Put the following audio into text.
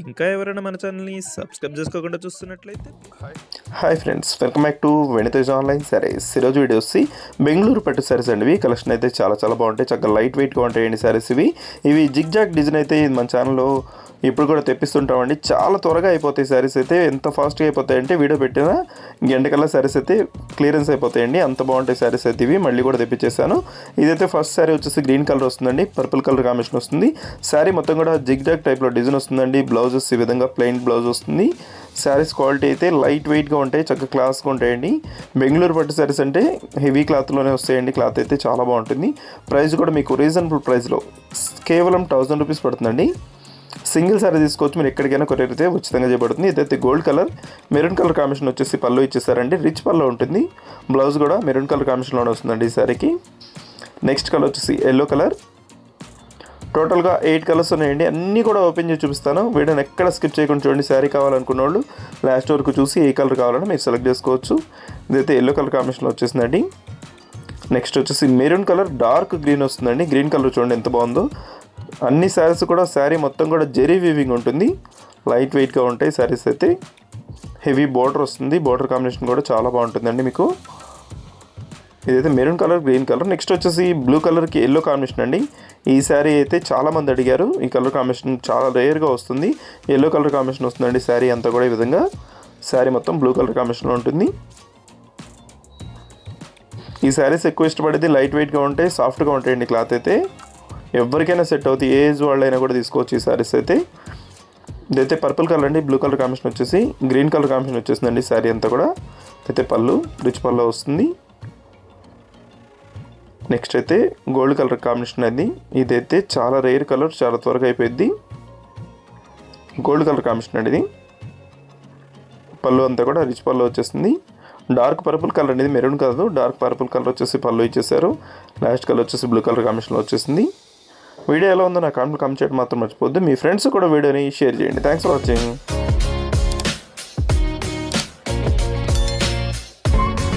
ఇంకా ఎవరైనా మన ఛానల్‌ని సబ్స్క్రైబ్ చేసుకోకుండా చూస్తున్నట్లయితే hi friends, welcome back to వెనితేజ్ online saris. ఈరోజు వీడియో వచ్చి బెంగళూరు పట్టు సారీస్ అండి. ఇవి కలెక్షన్ అయితే చాలా బాగుంటాయి, చక్కగా లైట్ వెయిట్గా ఉంటాయండి సారీస్. ఇవి జిగ్జాగ్ డిజైన్ అయితే మన ఛానల్లో ఇప్పుడు కూడా తెప్పిస్తుంటామండి. చాలా త్వరగా అయిపోతాయి సారీస్ అయితే. ఎంత ఫాస్ట్గా అయిపోతాయంటే వీడియో పెట్టిన గంటకల్లా సారీస్ అయితే క్లియరెన్స్ అయిపోతాయండి, అంత బాగుంటాయి సారీస్ అయితే. ఇవి మళ్ళీ కూడా తెప్పించేసాను. ఇదైతే ఫస్ట్ సారీ వచ్చేసి గ్రీన్ కలర్ వస్తుందండి, పర్పుల్ కలర్ కాంబినేషన్ వస్తుంది. సారీ మొత్తం కూడా జిగ్జాగ్ టైప్లో డిజైన్ వస్తుందండి. బ్లౌజెస్ ఈ విధంగా ప్లెయిన్ బ్లౌజ్ వస్తుంది. శారీస్ క్వాలిటీ అయితే లైట్ వెయిట్గా ఉంటాయి, చక్కగా క్లాస్గా ఉంటాయండి. బెంగళూరు పట్టు శారీస్ అంటే హెవీ క్లాత్లోనే వస్తాయండి. క్లాత్ అయితే చాలా బాగుంటుంది. ప్రైస్ కూడా మీకు రీజనబుల్ ప్రైస్లో కేవలం 1000 రూపీస్ పడుతుందండి. సింగిల్ సారీ తీసుకోవచ్చు, మీరు ఎక్కడికైనా కొరియర్ అయితే ఉచితంగా చేయబడుతుంది. ఇదైతే gold colour, maroon colour combination వచ్చేసి పళ్ళు ఇచ్చేసారండి. రిచ్ పళ్ళు ఉంటుంది. బ్లౌజ్ కూడా మెరూన్ కలర్ కాంబినేషన్లోనే వస్తుందండి ఈ సారీకి. నెక్స్ట్ కలర్ వచ్చేసి ఎల్లో కలర్. టోటల్గా 8 కలర్స్ ఉన్నాయండి. అన్నీ కూడా ఓపెన్ చేసి చూపిస్తాను. వీడియోని ఎక్కడ స్కిప్ చేయకుండా చూడండి. శారీ కావాలనుకున్న వాళ్ళు లాస్ట్ వరకు చూసి ఏ కలర్ కావాలని మీరు సెలెక్ట్ చేసుకోవచ్చు. ఇదైతే ఎల్లో కలర్ కాంబినేషన్లో వచ్చేసిందండి. నెక్స్ట్ వచ్చేసి మెరూన్ కలర్, డార్క్ గ్రీన్ వస్తుందండి. గ్రీన్ కలర్ చూడండి ఎంత బాగుందో. అన్ని శారీస్ కూడా శారీ మొత్తం కూడా జెరీ వీవింగ్ ఉంటుంది, లైట్ వెయిట్గా ఉంటాయి శారీస్ అయితే. హెవీ బార్డర్ వస్తుంది, బార్డర్ కాంబినేషన్ కూడా చాలా బాగుంటుందండి మీకు. ఇదైతే maroon colour, green colour. Next వచ్చేసి బ్లూ కలర్కి ఎల్లో కాంబినేషన్ అండి. ఈ శారీ అయితే చాలామంది అడిగారు. ఈ కలర్ కాంబినేషన్ చాలా రేర్గా వస్తుంది. ఎల్లో కలర్ కాంబినేషన్ వస్తుందండి శారీ అంతా కూడా. ఈ విధంగా శారీ మొత్తం బ్లూ కలర్ కాంబినేషన్లో ఉంటుంది. ఈ శారీస్ ఎక్కువ ఇష్టపడేది లైట్ వెయిట్గా ఉంటాయి, సాఫ్ట్గా ఉంటాయండి. క్లాత్ అయితే ఎవరికైనా సెట్ అవుతుంది, ఏ ఏజ్ వాళ్ళైనా కూడా తీసుకోవచ్చు ఈ శారీస్ అయితే. ఇదైతే పర్పుల్ కలర్ అండి, బ్లూ కలర్ కాంబినేషన్ వచ్చేసి గ్రీన్ కలర్ కాంబినేషన్ వచ్చేసిందండి శారీ అంతా కూడా. అయితే పళ్ళు రిచ్ పళ్ళు వస్తుంది. నెక్స్ట్ అయితే గోల్డ్ కలర్ కాంబినేషన్ అది. ఇదైతే చాలా రేర్ కలర్, చాలా త్వరగా అయిపోయింది. గోల్డ్ కలర్ కాంబినేషన్ అండి ఇది. పళ్ళు అంతా కూడా రిచ్ పళ్ళు వచ్చేసింది. డార్క్ పర్పుల్ కలర్ అనేది, మెరూన్ కాదు, డార్క్ పర్పుల్ కలర్ వచ్చేసి పళ్ళు ఇచ్చేసారు. లాస్ట్ కలర్ వచ్చేసి బ్లూ కలర్ కాంబినేషన్లో వచ్చేసింది. వీడియో ఎలా ఉందో నాకు కామెంట్ చేయడం మాత్రం మర్చిపోద్దు. మీ ఫ్రెండ్స్ కూడా వీడియోని షేర్ చేయండి. Thanks for watching.